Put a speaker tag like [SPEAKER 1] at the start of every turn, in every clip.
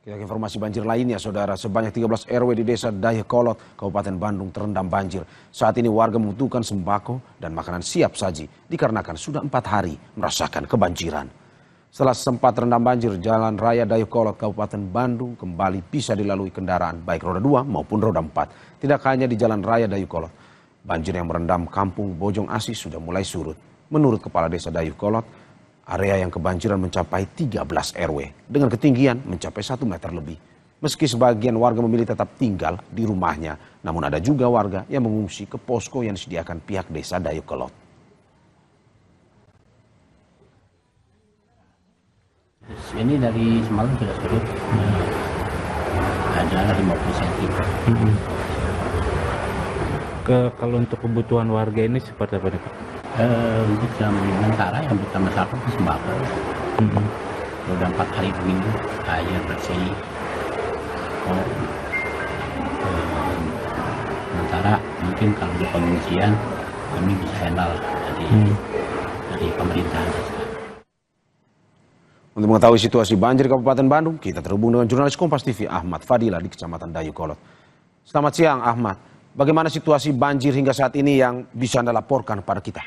[SPEAKER 1] Kita ke informasi banjir lainnya, saudara. Sebanyak 13 RW di desa Dayakolot, Kabupaten Bandung terendam banjir. Saat ini warga membutuhkan sembako dan makanan siap saji dikarenakan sudah 4 hari merasakan kebanjiran. Setelah sempat terendam banjir, Jalan Raya Dayakolot, Kabupaten Bandung kembali bisa dilalui kendaraan baik roda 2 maupun roda 4. Tidak hanya di Jalan Raya Dayakolot, banjir yang merendam kampung Bojong Asih sudah mulai surut. Menurut Kepala Desa Dayakolot, area yang kebanjiran mencapai 13 RW dengan ketinggian mencapai 1 meter lebih. Meski sebagian warga memilih tetap tinggal di rumahnya, namun ada juga warga yang mengungsi ke posko yang disediakan pihak desa Dayakolot.
[SPEAKER 2] Ini dari semalam sudah surut, ada 50 cm.
[SPEAKER 3] Kalau untuk kebutuhan warga ini seperti apa nih Pak?
[SPEAKER 2] Untuk sementara yang kita masakan sembako. Sudah 4 hari minggu air bersih. Sementara mungkin kalau di pengungsian kami bisa handle dari pemerintahan.
[SPEAKER 1] Untuk mengetahui situasi banjir Kabupaten Bandung, kita terhubung dengan jurnalis Kompas TV Ahmad Fadila di Kecamatan Dayakolot. Selamat siang Ahmad, bagaimana situasi banjir hingga saat ini yang bisa Anda laporkan pada kita?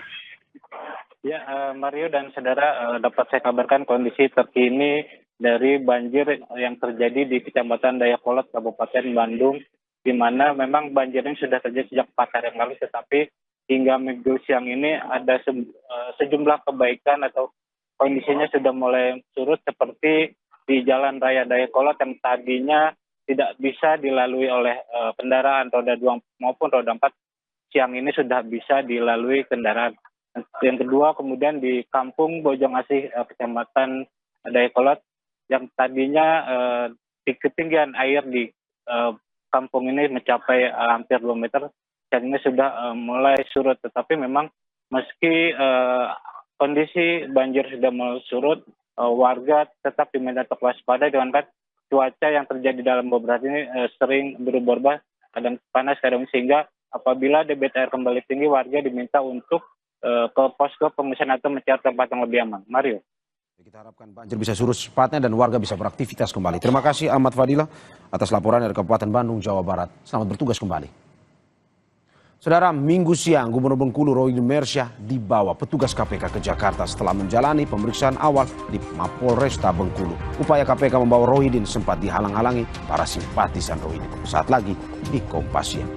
[SPEAKER 4] Ya, Mario dan saudara, dapat saya kabarkan kondisi terkini dari banjir yang terjadi di Kecamatan Dayakolot, Kabupaten Bandung, di mana memang banjirnya sudah terjadi sejak 4 hari yang lalu, tetapi hingga minggu siang ini ada sejumlah kebaikan atau kondisinya sudah mulai surut, seperti di Jalan Raya Dayakolot yang tadinya tidak bisa dilalui oleh kendaraan roda 2 maupun roda 4, siang ini sudah bisa dilalui kendaraan. Yang kedua, kemudian di kampung Bojong Asih, Kecamatan Dayakolot, yang tadinya di ketinggian air di kampung ini mencapai hampir 2 meter, siang ini sudah mulai surut. Tetapi memang meski kondisi banjir sudah mulai surut, warga tetap diminta untuk waspada dengan cuaca yang terjadi dalam beberapa ini sering berubah-ubah, kadang panas, kadang sehingga apabila debit air kembali tinggi, warga diminta untuk ke posko pengungsian atau mencari tempat yang lebih aman. Mario.
[SPEAKER 1] Kita harapkan banjir bisa surut secepatnya dan warga bisa beraktivitas kembali. Terima kasih Ahmad Fadila atas laporan dari Kabupaten Bandung, Jawa Barat. Selamat bertugas kembali. Saudara, Minggu siang Gubernur Bengkulu Rohidin Mersyah dibawa petugas KPK ke Jakarta setelah menjalani pemeriksaan awal di Mapolresta Bengkulu. Upaya KPK membawa Rohidin sempat dihalang-halangi para simpatisan Rohidin. Saat lagi di Kompas Siang.